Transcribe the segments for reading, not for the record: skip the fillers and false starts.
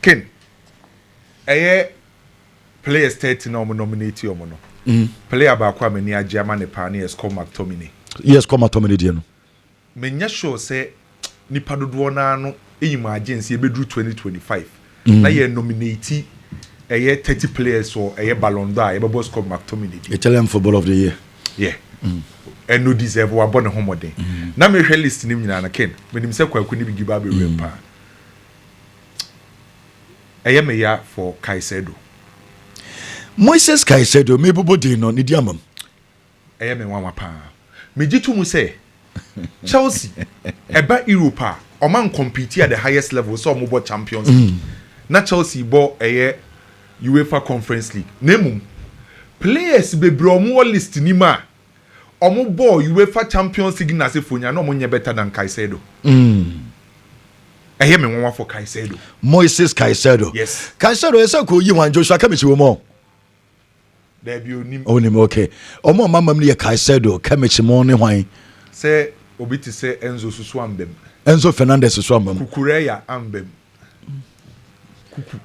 Ken players 30 no nominate omo no. Player ba kwa mani agema ne pa ne Sesko McTominay. Yes, come McTominay die no. Menya sure say nipa dodo na no eyima agency ebedru 2025. Na ye nominate 30 players or Ballon d'Or ebebo Sesko McTominay. Italian football of the year. Yeah. And no deserve wa born homode. Na me hwe list nim nyina na Ken. Menim se kwaku ni bigi ba be rempa. Me ya for Caicedo. Moises Caicedo me bobo di no ni diamam. Me wanwa pa. Me jitu mu say Chelsea eba Europa o man compete at the highest level so mo bo Champions League. Na Chelsea bo UEFA Conference League. Nemum players be bromo list ni ma omo bo UEFA Champions League na se fonya no mo nye better than Caicedo. Me wanwa for Caicedo. Moises Caicedo. Yes. Caicedo esa ko yi wan Joshua Kamichi wo mo. There be onim. Onim okay. Omo mamam ni Caicedo Kamichi mo ne hwan. Say obi ti say Enzo Susu ambem. Enzo Fernandez Susu ambem. Kukureya ambem. Kuku.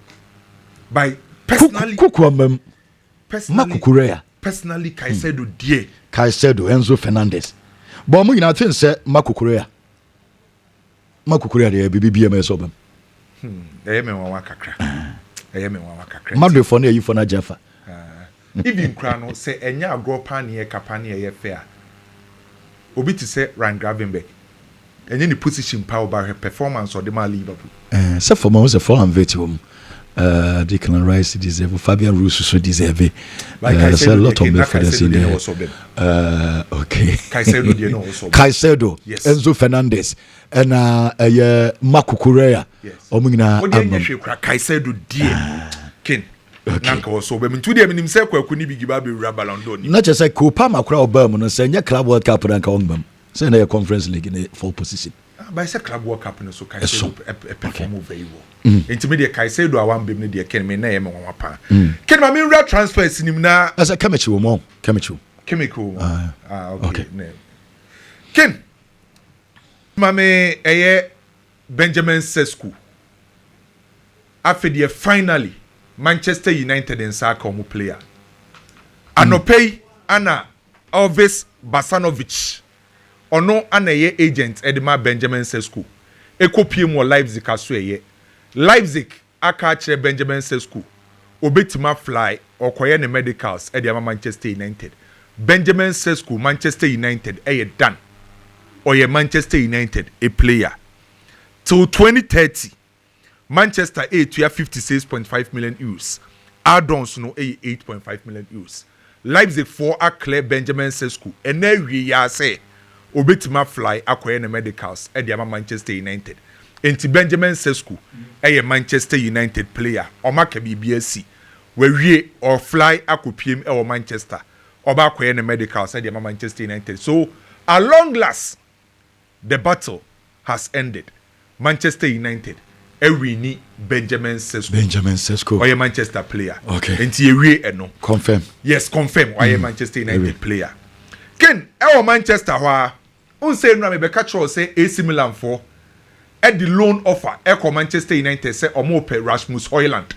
By personally Kuku ambem. Personally Kukureya. Personally Caicedo die. Caicedo Enzo Fernandez. But mo nyina tin say Kukureya. Kukureya de bibi BM so bem. Me wanwa kakra. Me wanwa kakra. Madre for na yi for na Jaffa. Even crano say enya agro pan ye kapani ye fair. Obi ti say Ryan Gravenberch. Enye ni position power by her performance or the man Liverpool. So for me was a full and veteran. Declan Rice deserve, Fabian Russo so deserve. There's a lot of me for this in there. Okay. Caicedo dey no also. Caicedo, yes. Enzo Fernandez, and Marco Correa. Yes. Omina. What dey you Caicedo dey? Ken. Nanka also be to dem nim say kwaku ni bigi ba be wura Ballon d'Or ni. Na just say Copa Macra Obama no say nya Club World Cup ranka ongbam. Say na Conference League in full position. By say Club World Cup no so Caicedo perform very well. Intermediate Caicedo a wan bem ne dey Ken me na ye me wan pa. Ken ma me wura transfers nim na as a Kamichi wo mo, Kamichi. Chemical. Okay. Ken ma me Benjamin Sesko. After finally Manchester United and Saka mu player. Anopei ana Elvis Basanovic. Ono ana ye agent Edema Benjamin Sesko. Ekopie mu Leipzig aso ye. Leipzig aka kire Benjamin Sesko. Obetima fly okoye ne medicals Edema Manchester United. Benjamin Sesko Manchester United done. Oye Manchester United a player. Till 2030 Manchester to 56.5 million euros. Add-ons no 8.5 million euros. Leipzig 4 clear Benjamin Sesko. And then we say obetima fly akoye ne medicals Ediama Manchester United. Enti Benjamin Sesko a Manchester United player. Oma ke BBSC. We or fly akopiem e Manchester. Oba akoye ne medicals Ediama Manchester United. So at long last the battle has ended. Manchester United Ewini Benjamin Sesko. Oye Manchester player. Okay. Enti ewie eno. Confirm. Yes, confirm. Oye Manchester United player. Ken, Manchester wa say no me be catch say AC Milan for at the loan offer Manchester United say omo pe Rasmus Højlund.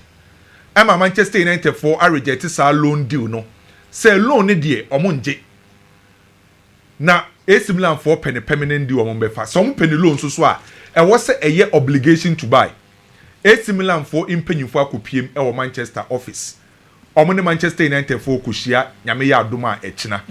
Emma Manchester United for a reject sa loan deal no. Say loan ni die omo nje. Na AC Milan for penny permanent deal omo be fa. Some penny loan so a was a year obligation to buy. AC Milan for impenyufo akopiem e Manchester office. Omo ne Manchester United for kushia nyame ya adoma echina.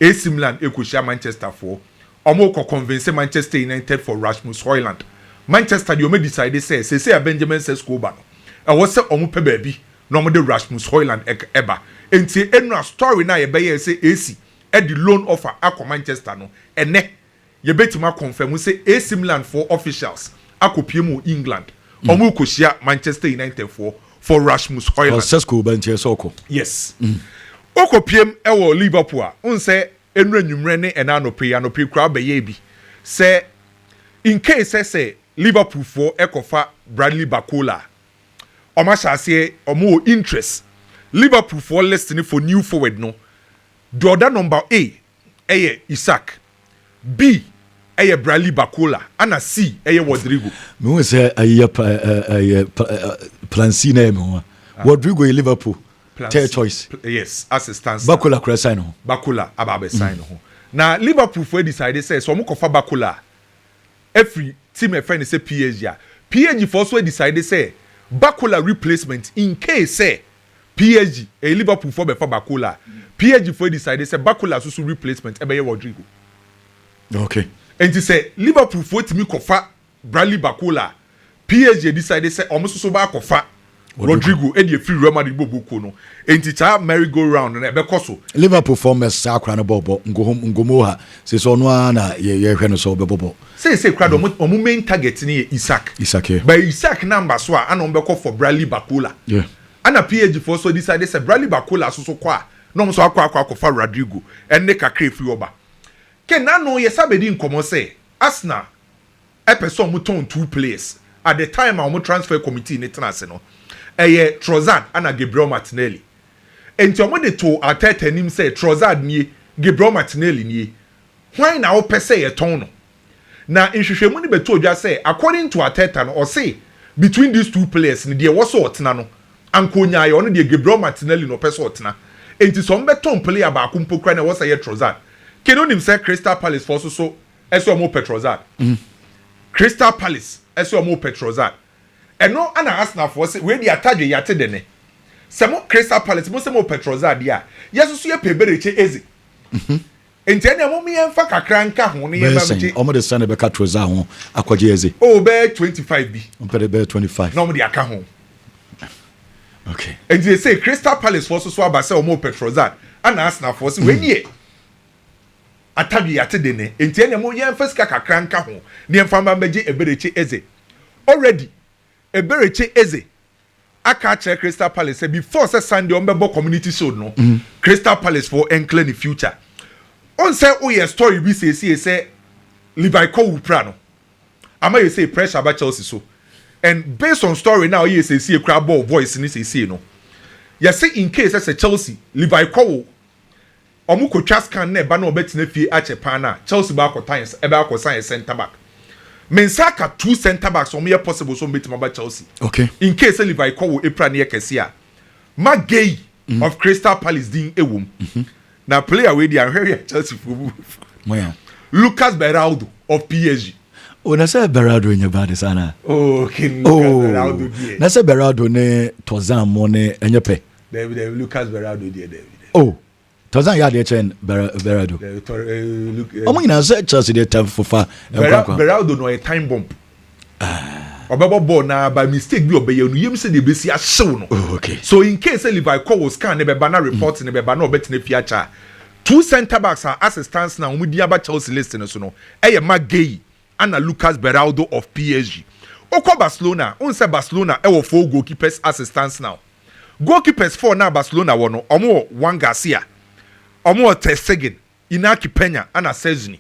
AC Milan ekushia Manchester for omo ko convince Manchester United for Rasmus Højlund. Manchester the omo decide say Benjamin Sesko ba no. E was say omo pe baabi no omo de Rasmus Højlund eba. Enti enu story na ye be ye say AC e the loan offer akọ Manchester no ene ye betima confirm say AC Milan for officials akopiem England. Omo koshia Manchester United for Rasmus Højlund. Sesko benche soko. Yes. Okopiem ewo Liverpool. Unse enra nwumre ne enanope kra be ye bi. Say in case say Liverpool for ekofa Bradley Barcola. Oma shase omo interest. Liverpool for listening for new forward no. The other number A Isaac. B Bradley Barcola. And C Rodrigo. Me say a Clancy name. Rodrigo in Liverpool. Third choice. Yes, as it stands. Bakula kura sign ho. Bakula ababe sign ho. Now Liverpool for decided say so mo kofa Bakula. Every team a friend say PSG. PSG for also decided say Bakula replacement in case say PSG a Liverpool for befa Bakula. PSG for decided say Bakula so replacement ebe Rodrigo. Okay. And to say Liverpool for timi kofa Bradley Bakula. PSG decided say almost so ba kofa Rodrigo e dey free Real Madrid bobuko no. Enti cha merry go round na ebe koso. Liverpool former sakra na bobo ngomo ha. Se so no na ye hwe no so bebobo. Say crowd omo main target ni Isaac. Isaac. But Isaac number so ana on be call for Bradley Bakula. Yeah. Ana PSG for so decided say Bradley Bakula so kwa. No so akwa for Rodrigo. Enne kakra free oba. Ke na no ye sabedi nkomo say Arsenal e person mo ton two players. At the time our transfer committee in tenase no. Trossard and Gabriel Martinelli. Enti omo de to Arteta nim say Trossard nie, Gabriel Martinelli nie. Why na o pese ye ton no? Na nhwehwemu ni beto odwa say according to Arteta no or say between these two players ni de wo so otena no. Ankonya ye ono de Gabriel Martinelli no pese otena. Enti so mbeton player ba ko mpokra na wo say Trossard. Keno nim say Crystal Palace for so eso omo Trossard. Crystal Palace eso omo Trossard. Eno ana Arsenal for say we dey attach yate de ne. Samo Crystal Palace mo se mo Trossard dia. Yeso so ye pebereche ezi. Enti ene mo mi enfa kakra nka ho ne ye ba mche. Omo de sane be ka Trossard ho akwaje ezi. Oh be 25 bi. Omo be 25. No mo de aka ho. Okay. And they say Crystal Palace for so aba say omo Trossard. Ana Arsenal for say we nie. Attach yate de ne. Enti ene mo ye enfa sika kakra nka ho. Ne enfa ma beje ebereche ezi. Already Ebereche Eze aka check Crystal Palace before say Sunday on bebo community show no Crystal Palace for enkle in future on say oh yeah story we say Levi Cole pra no ama you say pressure about Chelsea so and based on story now you say a crowd ball voice ni say no you say in case say Chelsea Levi Cole omu ko twascan na ba na obetina fie achepa na Chelsea ba ko times e ba ko sign center back Mensaka two center backs on me possible so meet about Chelsea. Okay. In case Levi Cole Epra near Kesia. Magay of Crystal Palace din ewum. Now player we dey very Chelsea for. Lucas Beraldo of PSG. Oh, na say Beraldo in your body sana. Oh, okay. Beraldo there. Na say Beraldo ne Tozan mo ne enyepe. David Lucas Beraldo there David. Oh. Tozan ya de chen Beraldo. Omo ina say Chelsea dey time for far. Beraldo no a time bomb. Obebo ball na by mistake bi obeye no yem say dey be si ahyew no. Okay. So in case Levi Cole scan ne be ba na report ne be ba na obetina fiacha. Two center backs are assistants na omo di aba Chelsea list no so no. Eye Magay and Lucas Beraldo of PSG. Oko Barcelona, on say Barcelona e wo 4 goalkeepers assistants now. Goalkeepers 4 na Barcelona wo no. Omo Juan Garcia. Omo Ter Stegen, Inaki Peña, and Sezini.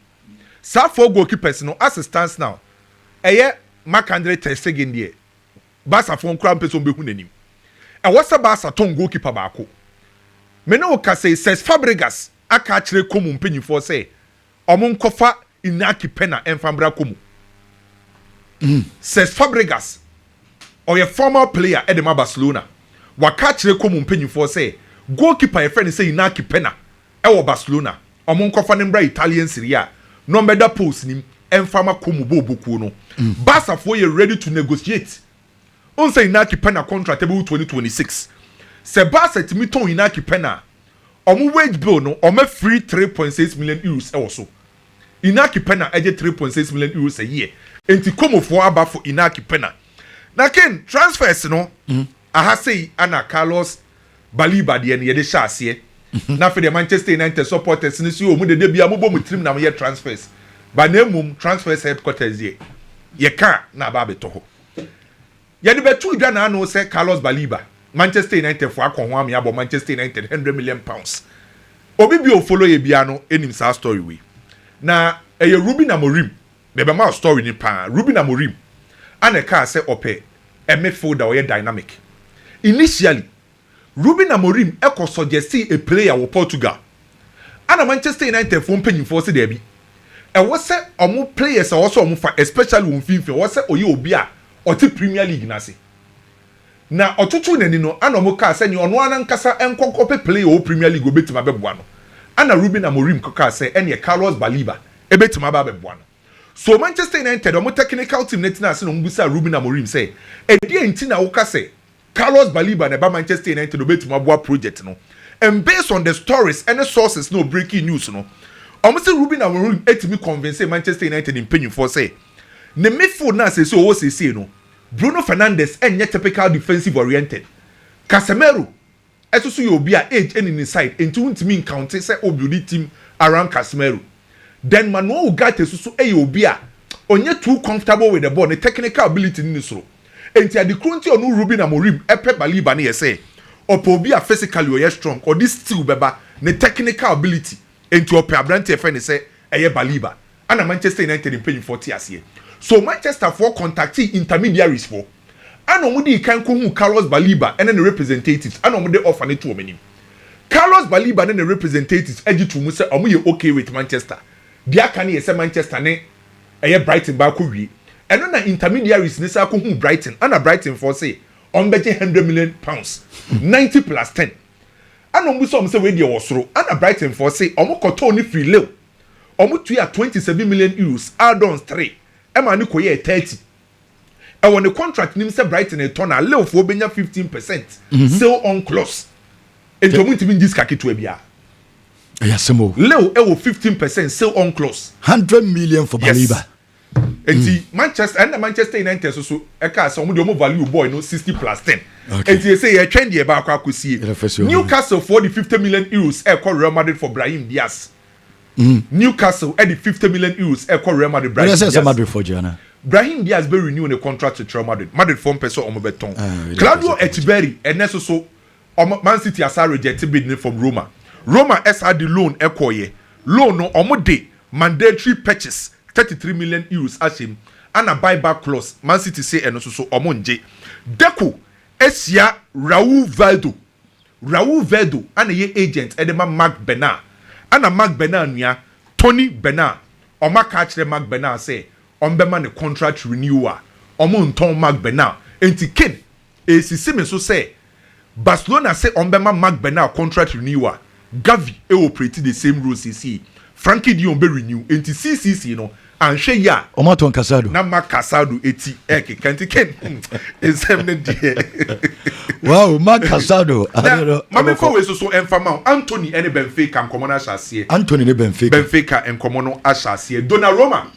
Sa 4 goalkeepers no assistants now. Eye Marc-André Ter Stegen die. Barca fon kra mpeso behu nanim. E wasa Barca ton goalkeeper baako. Me no ka say Cesc Fabregas aka kire komu mpanyifo say omo nkofa Inaki Peña enfambra komu. Cesc Fabregas or a former player at the Barcelona. Waka kire komu mpanyifo say goalkeeper e friend say Inaki Peña ewo Barcelona omo nkofa nembra Italian Serie A no meda post nim enfama komu bobuku no Barca for you ready to negotiate on say Inaki Peña contract able 2026 se Barca timi ton Inaki Peña omo wage bill no omo free 3.6 million euros ewo so Inaki Peña eje 3.6 million euros a year enti komu for aba for Inaki Peña na ken transfers no aha say ana Carlos Baliba de ne ye de sha ase na for the Manchester United supporters ni si o mu de bia mo bom trim na ye transfers ba na mum transfers headquarters ye ka na ba beto ho ye de betu dwa na no say Carlos Baliba Manchester United for akon ho am ya bo Manchester United 100 million pounds obi bi o follow ye bia no enim sa story we na eye Ruben Amorim be be ma story ni pa Ruben Amorim ana ka say ope a midfielder or dynamic initially Ruben Amorim eko suggesti a player wo Portugal. Ana Manchester United for mpanyim for se there bi. E wo se omo players also omo fa especially won finfin wo se oye obi a o te Premier League na se. na otutu nani no ana omo ka se ni ono ana nkasa enkokope play o Premier League obetima beboa no ana Ruben Amorim ka se ene Carlos Baleba ebetima ba beboa no so Manchester United omo technical team netina se no mbusa Ruben Amorim say e die nti na wo ka se Carlos Baleba na ba Manchester United obetima boa project no and based on the stories and the sources no breaking news no omo se Ruben Amorim etimi convince Manchester United in penny for say ne midfield na se so wo se no Bruno Fernandes enye typical defensive oriented Casemiro esusu ye obi a age any inside enti wuntimi encounter say obuild team around Casemiro then Manuel Ugarte esusu eye obi a onye too comfortable with the ball the technical ability ni so enti ade krunti onu Ruben Amorim epe Baleba na ye say opo obi a physically oye strong or this still beba the technical ability enti ope abrante efe ne say eye Baleba ana Manchester United in paying 40 asiye. So Manchester for contacting intermediaries for and omudi kan ko hu Carlos Baleba and then the representatives and omudi offer ne to omani Carlos Baleba and the representatives agi to mu say omoye okay with Manchester dia kan ye say Manchester ne eye Brighton ba ko wi and na intermediaries ne say ko hu Brighton and Brighton for say on beje 100 million pounds 90 plus 10 and omu so say we dey wosoro and Brighton for say omo koto ni free lew omo tuya 27 million euros add-ons 3 Emma ni koye 30. And when the contract nim say Brighton a turn a lew for benya 15% sale on clause. And to muntimi dis kaketu bia. Yasemo. Lew e wo 15% sale on clause. 100 million for Baleba. And Manchester and Manchester United so e ka say omo value boy no 60 plus 10. Okay. And you say you trend here ba akwa kosie. Newcastle for the 50 million euros e call Real Madrid for Brahim Diaz. Newcastle at the 50 million euros equal Real Madrid. Brahim Madrid for Jana. Brahim Diaz be renewing the contract to Real Madrid. Madrid form person on beton. Claudio Echeverri and so Man City has rejected bidding from Roma. Roma has had the loan equal loan no omode mandatory purchase 33 million euros as him and a buyback clause. Man City say and so omonje. Deco Esia Raul Veldo and a agent Edema Mark Bernard. Ana Mark Bernard nia Tony Bernard oma catch the Mark Bernard say on be man the contract renewal omo nton Mark Bernard enti ken esisi me so say Barcelona say on be man Mark Bernard contract renewal Gavi e operate the same rules see Frankie Dion be renew enti CCC no anhwe ya Omaton Casado na Mark Casado eti eke kanti ken esem ne die wow Mark Casado mama ko we so enfama Anthony ene Benfica nkomo na ahase Anthony ne Benfica nkomo no ahase Donnarumma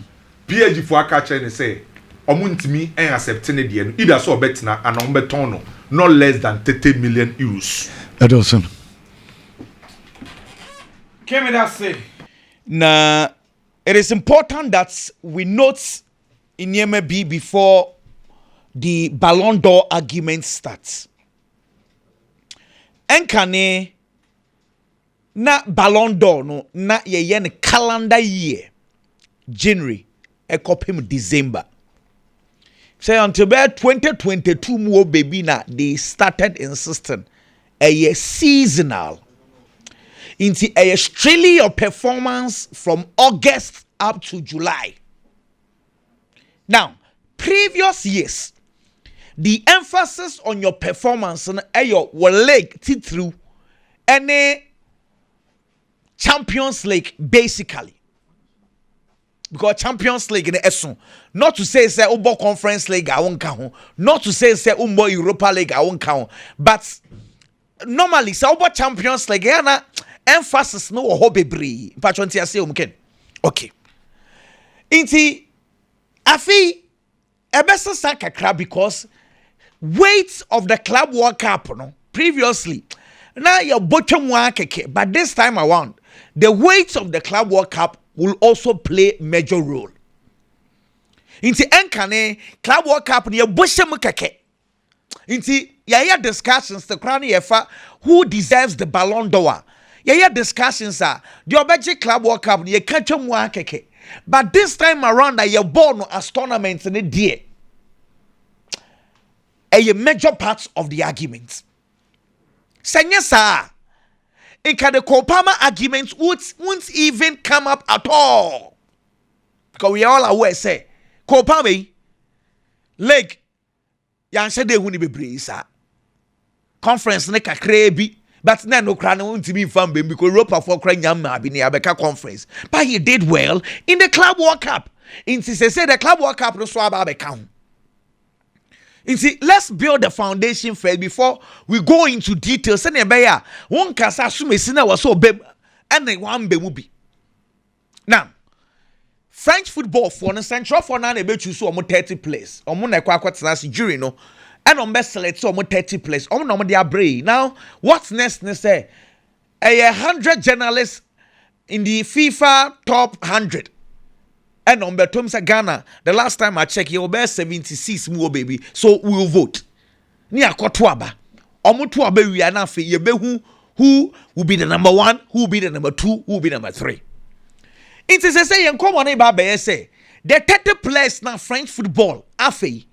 PSG fo aka che ne say omo ntimi en accept ne de no either so betina and on beton no not less than 30 million euros Edolson Kemi that say na it is important that we note in Yeme before the Ballon d'Or argument starts. Enkane na Ballon d'Or no na ye calendar year January ekopim December. Say until 2022 mo baby na they started insisting a seasonal. Into a Australia performance from August up to July. Now, previous years, the emphasis on your performance on your leg through any Champions League basically. Because Champions League in the not to say Umbo Conference League I won't count, not to say Umbo Europa League I won't count, but normally Umbo Champions League emphasis no hobby bree patronti ase omken okay inti afi ebesa kakra because weight of the club world cup no previously now your bottom one keke but this time around the weight of the club world cup will also play major role inti enkane club world cup ne bottom keke inti yaya discussions the crown yefa who deserves the Ballon d'Or. Yeah, discussions are the Obeji Club World Cup, you catch them keke. But this time around, you're born as tournaments in a dear. A major parts of the arguments. Senya sir, in the Kopama arguments won't even come up at all. Because we are all aware, say, Kopame, leg, yan said they won't be breeze. conference ne kakra bi. But no cry no to be fun because Europa for crying yam be near Becca conference. But he did well in the Club World Cup. In say the Club World Cup no swab account. In see, let's build the foundation first before we go into details. And beya one can assume sina was so beb and then one be be. Now, French football for the central for now they be choose almost 30 place. Omo na kwa kwatena jury no. And on best select so 30 place. No they are brave. Now, what's next? They say 100 journalists in the FIFA top 100. And on Betomsa Ghana, the last time I checked, you were 76 more baby. So we will vote. Ni akotwaba. Omutuabe we are not for you who will be the number 1, who will be the number 2, who will be number 3. It is a say and come on a say the 30 players now French football afe.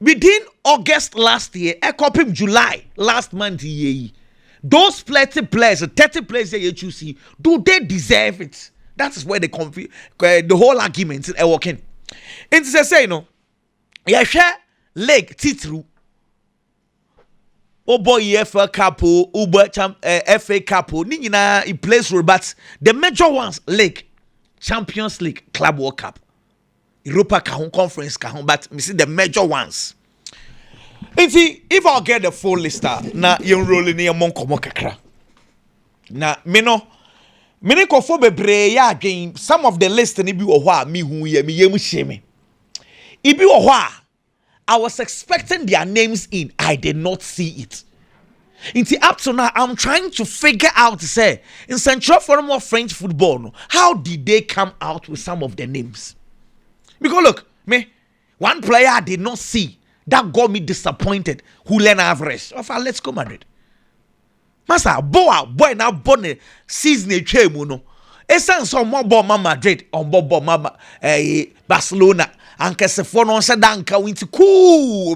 Within August last year, I copied July last month. Those 30 players that you see, do they deserve it? That is where the whole argument is working. And to say, no, you share leg titru. Obo EFA Cup, FA Cup, Nina in place role, but the major ones, League, Champions League, Club World Cup. Europa Kahun Conference Kahun, but we see the major ones. And see, if I get the full list, na you rolling near Monkomo Kakra. Na mino kofo bebre ya again. Some of the list ni bi ohwa me hu ye me yemu sheme. Ibi ohwa, I was expecting their names in. I did not see it. Until up to now, I'm trying to figure out, say, in Central Forum of French football, how did they come out with some of the names? Because look, one player I did not see that got me disappointed. Julian Alvarez of Atletico Madrid. Masa boy now born season a chemuno. Esan so more bomb Madrid on bomb Barcelona. And Casefono said Danka went to cool.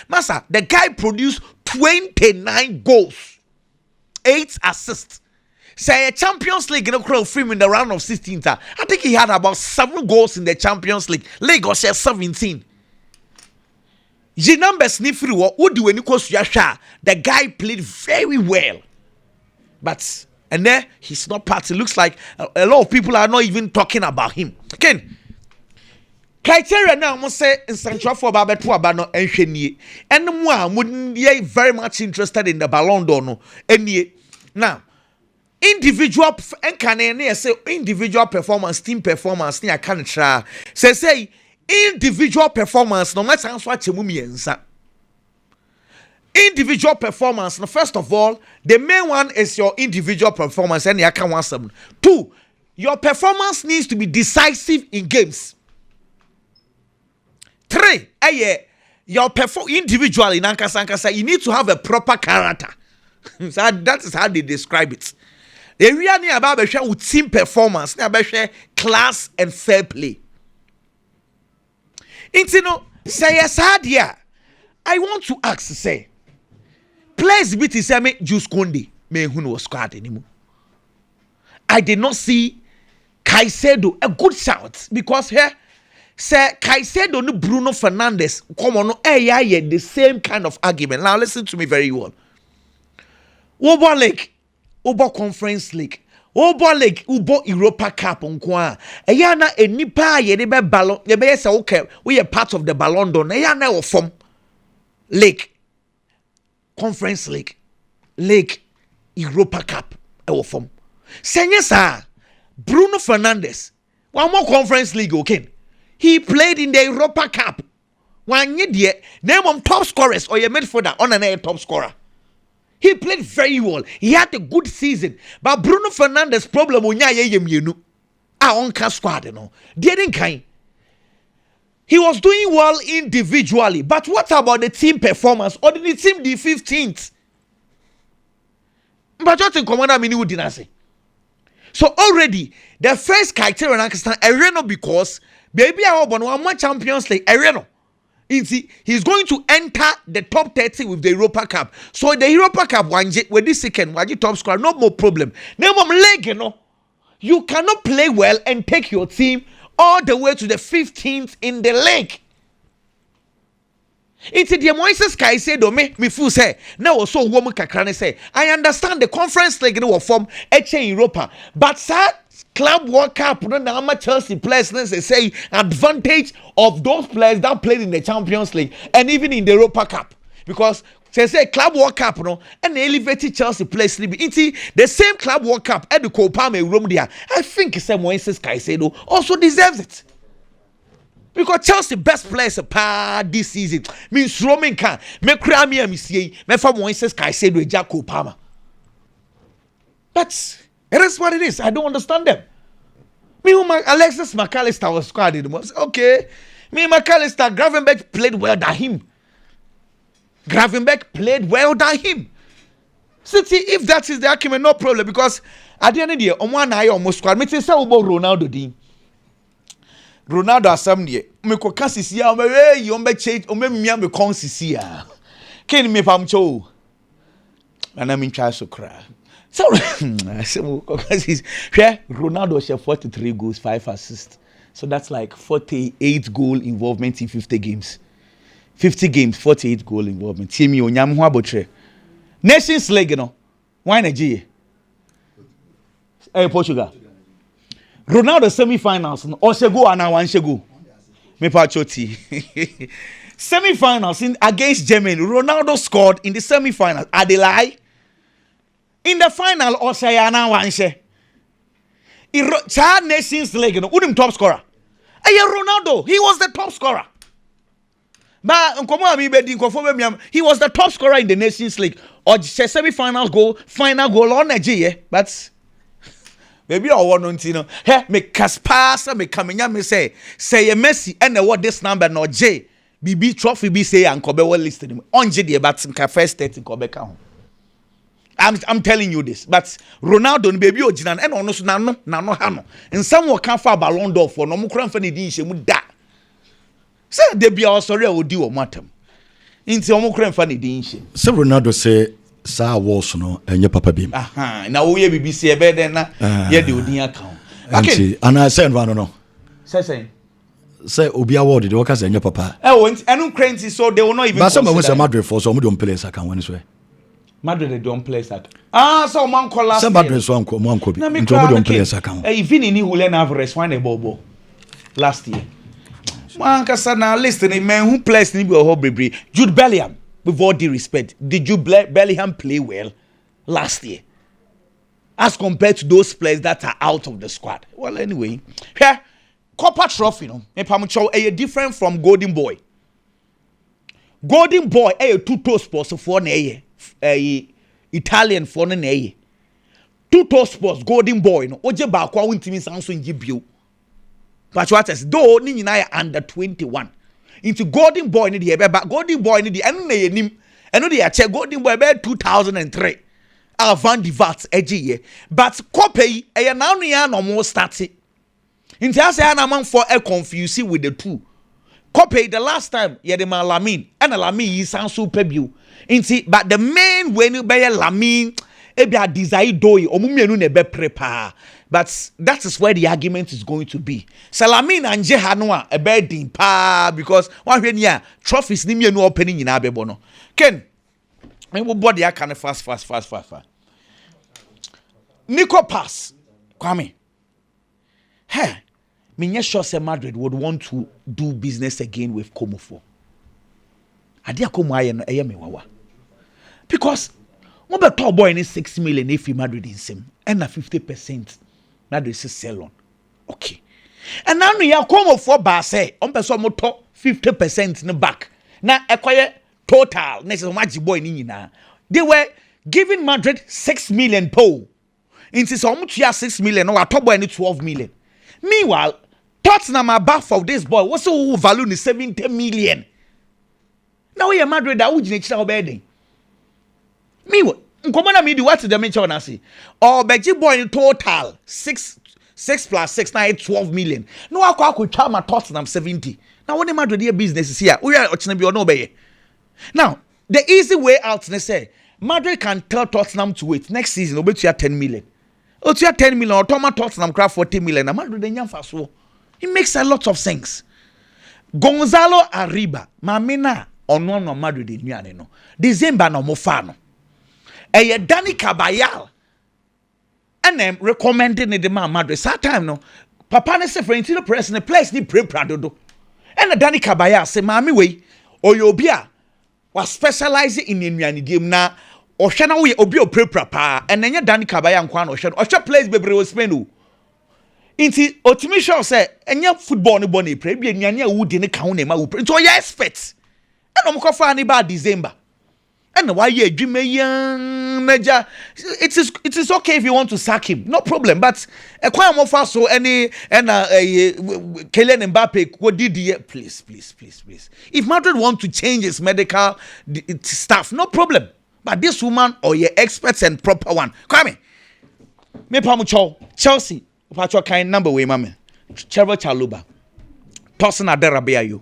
Masa, the guy produced 29 goals, 8 assists. Say a Champions League in a crowd film in the round of 16. I think he had about 7 goals in the Champions League. Lagos said 17. The numbers nifri what do when the guy played very well. But and there he's not part. It looks like a lot of people are not even talking about him. Again. Criteria now must say in Central for Babetu Abano and Sheni. And one wouldn't be very much interested in the Ballon d'Or. No. Now, individual and can say individual performance, team performance, near can try. Say individual performance, no matter what you mean. Individual performance, no, first of all, the main one is your individual performance, and you can want some. 2, your performance needs to be decisive in games. 3, your perform individually in Ankasankasa, you need to have a proper character. So that is how they describe it. The area about with team performance, class and fair play. Say yes, I want to ask, say, players bit is me Juice Conde, me who was squad anymore. I did not see Caicedo a good shout because here. Say Caicedo no Bruno Fernandes come on the same kind of argument. Now listen to me very well. Obo League, Obo Conference League, Obo League, Obo Europa Cup on kwa. Na enipa ye de be ballon, ye be say okay, we are part of the Ballon d'Or. Na o form League, Conference League, League, Europa Cup e form. Say yes Bruno Fernandes, one more Conference League okay. He played in the Europa Cup. One year, name of top scorers or your midfielder on an air top scorer. He played very well. He had a good season. But Bruno Fernandes' problem on on squad, you know. Didn't kind. He was doing well individually. But what about the team performance? Or did the team the 15th? But what in commander mini didn't say. So already the first criteria I because baby, I want one Champions League. He's going to enter the top 30 with the Europa Cup. So the Europa Cup with this second, top scorer, no more problem. No more leg, you know. You cannot play well and take your team all the way to the 15th in the league. It's the Moises Caicedo me feel say now also woman kakrane say I understand the conference league no form in Europa, but sir Club World Cup no na Chelsea players say advantage of those players that played in the Champions League and even in the Europa Cup, because say Club World Cup no and elevated Chelsea players it's the same Club World Cup at the Copa me room there. I think say Moises Caicedo also deserves it. Because Chelsea best players this season means Roman can me cry me see me for Moises Caicedo Jaco Palmer. But it is what it is. I don't understand them. Me Alexis McAllister was squadded. Okay, me McAllister Gravenberch played well than him. Gravenberch played well than him. City, if that is the argument, no problem. Because at the end of the day, on one eye almost squad. Me say about Ronaldo din. Ronaldo assembly me ko kan sisi a me you me change o me mia me kon sisi a ken me pam cho ana me twa so kra so ko kan sisi Ronaldo share 43 goals 5 assists, so that's like 48 goal involvement in 50 games 48 goal involvement. Team you onyam ho abotre Nations League no why Nigeria Portugal. Ronaldo semi-finals or Sesko and one Sesko. Me pachoti. Semi-finals against Germany. Ronaldo scored in the semi-finals. Are they lie? In the final, or say one she. Child Nations League, no, top scorer. Ronaldo, he was the top scorer. But he was the top scorer in the Nations League. Or semi-finals goal, final goal on Nigeria. But maybe I want to know. Hey, me Caspasa, me Camina, me say Messi, and what this number no J. BB trophy be say and Kobe well listed him. On J, but first 30 Kobe count. I'm telling you this, but Ronaldo baby original and honest no hano. And someone can't find Ballon d'Or for no more for the dish mu da. Say they be also real would do a matter. Into omo for the dish. So Ronaldo say sa was no enye papa bim. Aha, na wo ye BBC e be den na ye de odin account. Okay, and I say no. Say obi award the workers enye papa. Enu cranty so they will not even. But some was Madrid for so don't play account when so. Madrid they don't play that. So man call last. Some Madrid so anko mo anko bi. Nto mo don't play account. Even in Julian Alvarez one bobo last year. Man kasa na list ni men who plays ni be o bebre. Jude Bellingham, with all due respect, did Jude Bellingham play well last year as compared to those players that are out of the squad? Well, anyway, here Copa Trophy, no, different from Golden Boy. Golden Boy, two-toe sports for Italian for ne. Two-toe sports, Golden Boy, no, oje ba kwa wintimi sanso njibio. But what is though ni na under 21. Into Golden Boy ni the but Golden Boy ni the enu na yenim enu de ya Golden Boy be 2003 Van de Vaart eje but Kope e na no ya no mo start into as ya na man for a confuse with the two. Kope the last time ye de man Lamine and Lamine yi san so pebio into but the main when you be Lamine e be a desire doy omumienu na be prepare. But that is where the argument is going to be. Salamin and Jehanwa a bedding pa because one here trophies ni me no opening in Abebono. Ken, me will body I can fast. Nico pass. Kwame. Hey, me sure say Madrid would want to do business again with Komofo. Adia Komo aye me wawa. Because one be top boy in 6 million if he Madrid in sim and 50%. Now this is sell on. Okay. And now you come for bar say on person mo top 50% in the back. Now acquire total next match boy ni na. They were giving Madrid 6 million po. Into some 6 million or top boy 12 million. Meanwhile, Tottenham are back for this boy. What's the value in 70 million? Now we are Madrid that would need to bedding. Meanwhile, Nkomana me di what the mention na say. Or beji boy in total 6 plus 6 now 12 million. No akwa twa Tottenham 70. Now what the Madrid business is here. We are ochina bi no be. Now, the easy way out they say Madrid can tell Tottenham to wait next season obetu 10 million. Otu 10 million or Tottenham craft 40 million. Na Madrid dey nyam so. It makes a lot of sense. Gonzalo Arriba, Mamina ono Madrid nuane no December na mo fa no eye Dani Caballal and recommending the man Madrid that time no papa ne se friend the press the place ni pray dodo and Dani Caballal say mami we obi a was specializing in nuane game na ohwe na we obi o pray pa and enye Dani Caballal nkwa na ohwe place bebre o Spain o inti otimi show say enye football ni born pray bi nuane a wudi ne ka ho na ma wo pray nti oya expert and omko fa ni ba December and why you major it is okay if you want to sack him, no problem, but quite more fast so any and Kylian Mbappe what did he please if Madrid want to change his medical staff, no problem, but this woman or your experts and proper one come me pamucho Chelsea pacho kind number way mama Trevor Chalobah, Tosin Adarabioyo,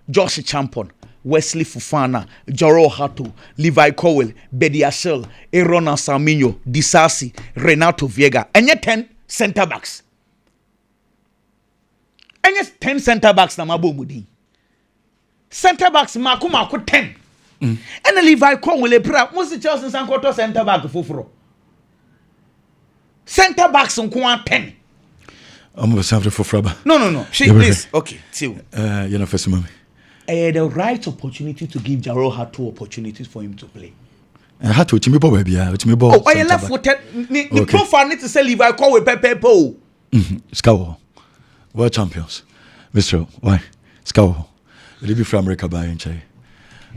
Josh Champon, Wesley Fofana, Jaro Hato, Levi Cowell, Bediashel, Aaron Saminho, Disasi, Renato Viega, and yet 10 center backs. And yet 10 center backs na mabo mudi. Center backs Maku 10. And the Levi Cowell most Chelsea Sankoto center back fufuro. Center backs on 10. I'm going to for Fraba. No. Please. Okay. You know, first mommy. The right opportunity to give Jaro Hato opportunities for him to play. Hato, to me, baby. Oh, I left footed. The profile need to say Levi Call with Pepe Po. Scowl. World champions. Mr. Why? Scowl. It'll be from America by Inche.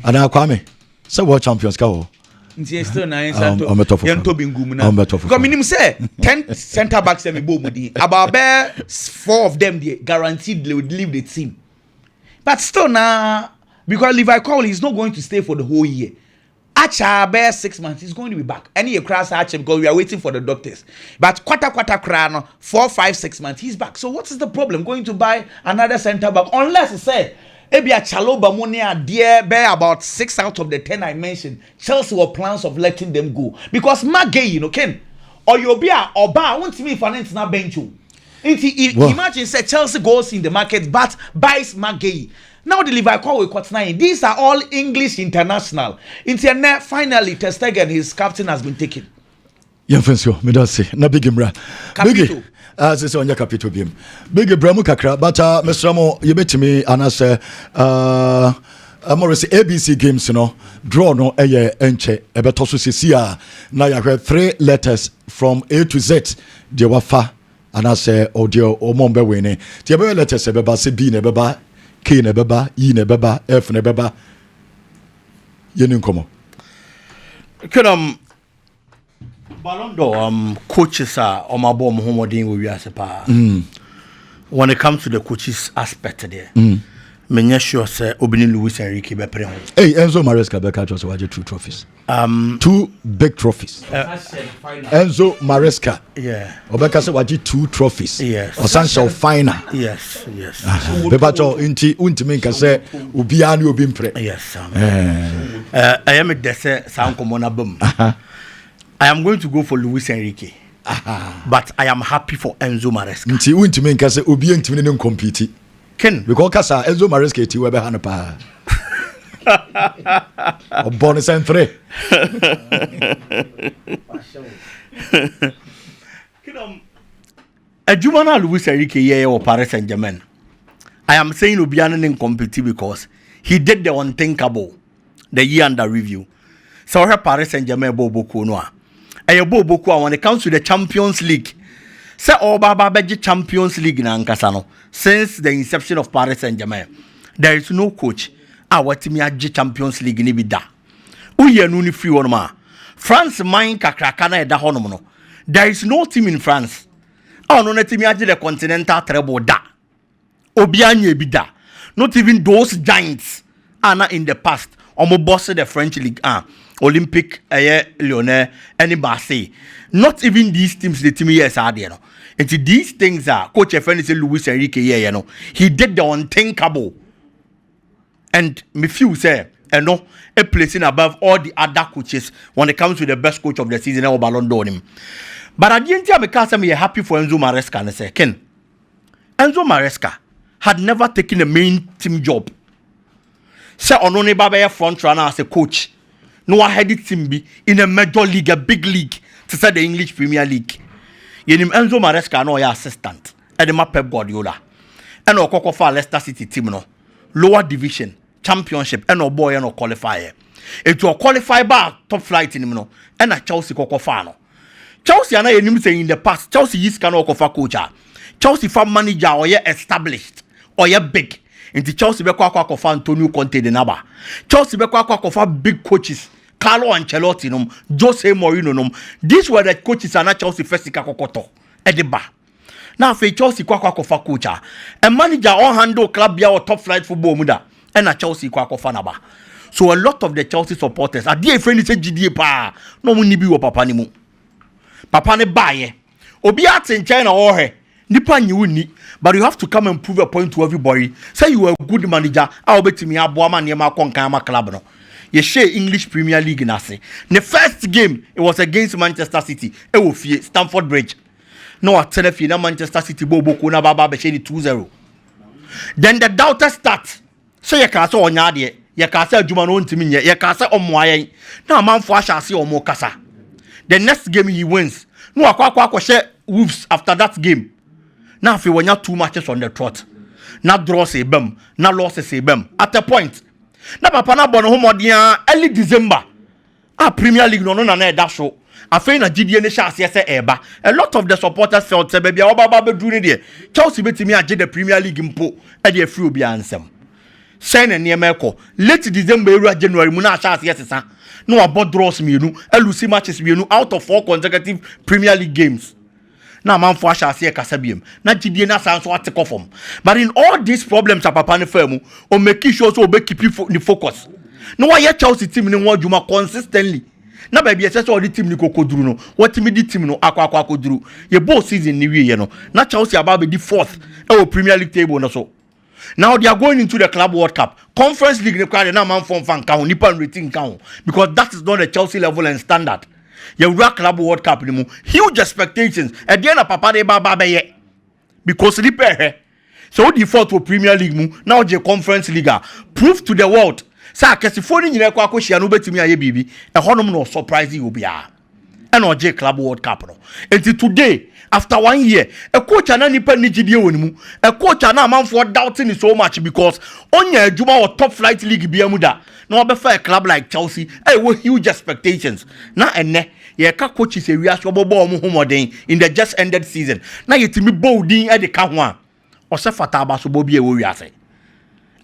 And now, Kwame. So, world champions, Scowl. Because minimum say 10 center backs and about 4 of them they guaranteed they would leave the team. But still now, because Levi Cowley is not going to stay for the whole year. Acha bear 6 months, he's going to be back. Any year crash Acha because we are waiting for the doctors. But quarter crano 4, 5, 6 months, he's back. So what is the problem going to buy another center back? Unless he said maybe a Chalobah money dear bear about 6 out of the 10 I mentioned. Chelsea were plans of letting them go. Because Magay, you know, Ken, or you'll be a or bar won't me finance now bench you. Imagine say Chelsea goes in the market but buys Magay. Now the Levi Cowell got 9. These are all English international. Finally, Ter Stegen, his captain, has been taken. Yeah, Francio, me don't say. Na big imra. Capito. As on your capito bim. Big Bramu kakra, but Mr. Ramo, you bet me, and I say, Morris ABC games, you know, draw no enche, ebetosu sisia. Now you have 3 letters from A to Z. The wafa, and I say, audio or mombe winning. The letters ebeba se B nebeba. K nebeba, E nebeba, F nebeba. Yenin komo. Ballon d'Or coaches are on my bomb homodin we are sepa. When it comes to the coaches aspect there. Menya sure say Obini Luis Enrique be pre. Hey, Enzo Maresca be catch us 2 trophies. 2 big trophies. Enzo Maresca. Yeah. Obeka say waji 2 trophies. Yes. Essential final. Yes. Bebacho inti untimi nka say obia na obi mpre. Yes. I am a dese sound common bum. I am going to go for Luis Enrique. But I am happy for Enzo Maresca. Inti untimi nka say obi ntimi ne compete. Ken because kasa Enzo Maresca ti we be hana pa. O bonus and 3. Adjumana Luis Enrique here or Paris Saint-Germain. I am saying Obiano didn't compete because he did the unthinkable the year under review. So her Paris Saint-Germain Boboku noa. Boboku when it comes to the Champions League. Say Baba Beji Champions League na Nkasano. Since the inception of Paris Saint-Germain, there is no coach. Watimi aji Champions League ni bida. Uye nuni free one ma. France mine kakrakana eda hono no. There is no team in France. No netimi aji the continental treble da. Obianye bida. Not even those giants. Ana in the past. Omo boss the French League Olympic Lyonnais any Marseille. Not even these teams the team yes are there no. And these things are coach friend Luis Enrique here, you know. He did the unthinkable. And me feel say no a placing above all the other coaches when it comes to the best coach of the season or Ballon d'Or him. But at the end of the case, I'm happy for Enzo Maresca and say, Ken, Enzo Maresca had never taken a main team job. Say ono ne ba be front runner as a coach. No a headed team be in a major league, a big league, to say the English Premier League. Yenim Enzo Maresca no ya assistant. Edema Pep Guardiola. And okoko for Leicester City team no. Lower division, championship, and no boy and no qualifier. It will qualify by top flight in no. And a Chelsea koko fano. Chelsea and I say in the past, Chelsea is can offer coach. Chelsea farm manager or ye established or ye big. Into Chelsea be kwa fan Antonio Conte de Naba. Chelsea be kwa for big coaches. Carlo Ancelotti num, Jose Mourinho num. These were the coaches and Chelsea first kakokoto. Ediba. Now for Chelsea kwa for coach. A manager on handle club or top flight football muda. And a Chelsea kwa naba. So a lot of the Chelsea supporters are dear friends say GDA pa. No money be papa ni mu. Papa ne buy. Obi at in China or he. Nipa you need, but you have to come and prove a point to everybody. Say you are a good manager. I'll bet me a boama near my concama club. No, you share English Premier League in Nasi. The first game it was against Manchester City. It was Stamford Bridge. No, at Tenefi, Manchester City Bobo Kuna Baba Beshedi 2-0. Then the doubters start. So you can say on Yadi, you can say Jumano to me, you can say on Moye. Now, man, for shall see on Mokasa. The next game he wins. No, I share Wolves after that game. Now, if you want 2 matches on the trot, not draw say bem, not loss say bem. At a point, now Papa na bono home early December. Premier League no that show. I find a GDN chance yes eba. A lot of the supporters felt say baby Obaba be doing there. Chelsea bet me at the Premier League impo. E dey free obi ansem. Sign and near Merco. Late December, January, Muna chance yes sir. No about draws me no. Lucy matches me no out of 4 consecutive Premier League games. Now man for shall see a Casabium. Na GDN na sounds what take off from. But in all these problems a papa ne firm or make sure so be keep the focus. No why Chelsea team in one juma consistently. Na baby say all the team ni kokoduru no. What team the team no akwa koduru. Ye both season ni we no. Na Chelsea about be the 4th e Premier League table no so. Now they are going into the Club World Cup. Conference League ne kwade na man form fan count nipa rating count because that is not the Chelsea level and standard. You rock Club World Cup anymore. Huge expectations. At the end of Papa de Baba ye. Because repair. So default to Premier League mu. Now the Conference League. Prove to the world. Sa kesifoni nyina kwa ko hia no betimi aye bibi. E honom no surprise you bia. E no je Club World Cup no. Until today, after 1 year, a coach ana nipa ni gidie wonimu. A coach ana amanfo doubting it so much because onya adwuma or top flight league bia mu da. No befa a club like Chelsea, with huge expectations. Na enne ye ka coaches e wiase obobo omo homoden in the just ended season. Na yetimi boldin e de ka ho a. O se fata abaso bobi e wo wiase.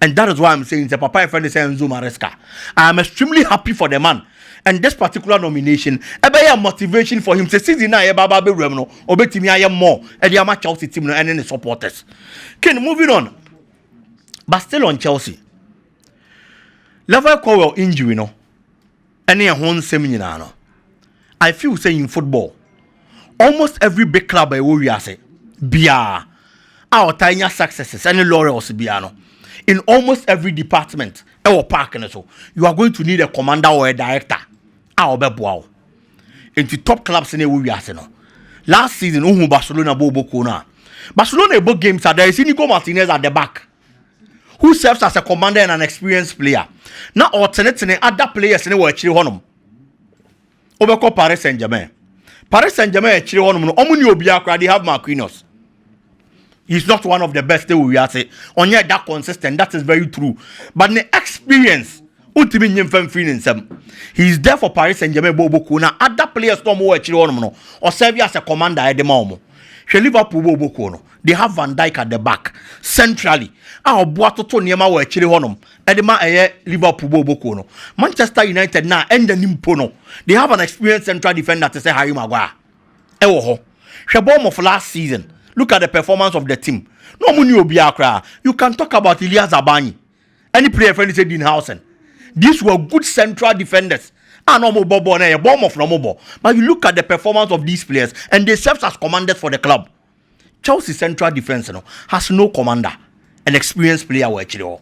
And that is why I'm saying the papa friend is Enzo Maresca. I am extremely happy for the man. And this particular nomination, a motivation for him to see the Baba be remno, obetimi aye more, and the ama Chelsea team and any supporters. Okay, moving on. But still on Chelsea. Level call injury no. Any a home seminar no. I feel saying in football, almost every big club I will say, bia our tiny successes, any laurels biano. In almost every department, or park and so, you are going to need a commander or a director. Our bebo. Into top clubs in a way Arsenal. Last season, Barcelona Bobo Kona. Barcelona both games are there is Inigo Martinez at the back, who serves as a commander and an experienced player. Now alternating other players in the world actually honum. Overcall Paris Saint-Germain. Paris Saint-Germain actually honum. Omuni Obiakra, they have Marquinhos. He's not one of the best we are say. On yet that consistent, that is very true. But the experience, he's there for Paris Saint-Germain Bobo Kuna. Other players no more actually on or serve as a commander at the moment. Liverpool Bobo Kuno. They have Van Dijk at the back. Centrally. Our Boato Tonyama were actually on Edema Liverpool Bobo Kuno. Manchester United now and the Nimpono. They have an experienced central defender to say Harry Maguire. Ewoho. Shabom of last season. Look at the performance of the team. No money Obiakra. You can talk about Ilya Zabani. Any player friend said Dinhausen. These were good central defenders. No more bomb of no more. But you look at the performance of these players and they serve as commanders for the club. Chelsea central defense has no commander. An experienced player will actually.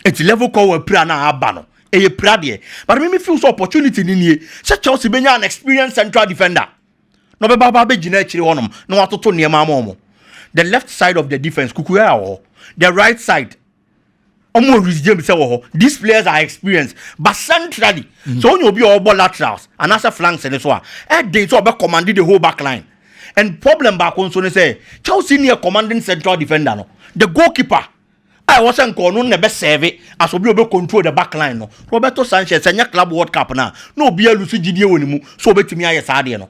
It's level call a plan abano. A pradie. But me feel so opportunity in here. Such Chelsea be an experienced central defender. No be baba be actually on no atoto near mamomo. The left side of the defense kukuya. The right side. almost Rhys James say, these players are experienced, but centrally, so when you be all ball laterals and as a flanks and so on, they so be commanding the whole back line. And problem back on so say Chelsea near commanding central defender no, the goalkeeper. I wasn't going to never save it as we be control the back line no. Roberto Sanchez senior club World Cup now. No be a Lucy GDO anymore. So bet me I say no.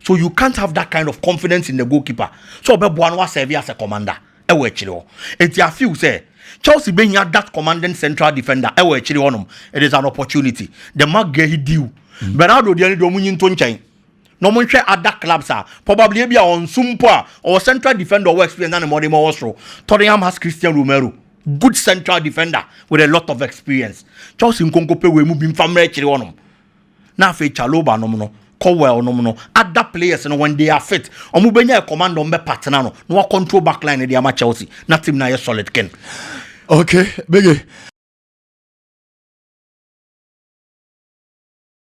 So you can't have that kind of confidence in the goalkeeper. So be Buanwa serve as a commander. It's your few say Chelsea being that commanding central defender. It is an opportunity. The mark get he due. Bernardo the only dominant to chain. No one share other clubs are probably be on Sumpa or central defender or experience than Modimo Ostro. Tottenham has Christian Romero, good central defender with a lot of experience. Chelsea Nkonkope we move him from Rechionum. Now for Chaloba no. Cowell no other players no when they are fit omubenya command on be partner no control back line in the Chelsea not team na solid ken. Okay, biggie.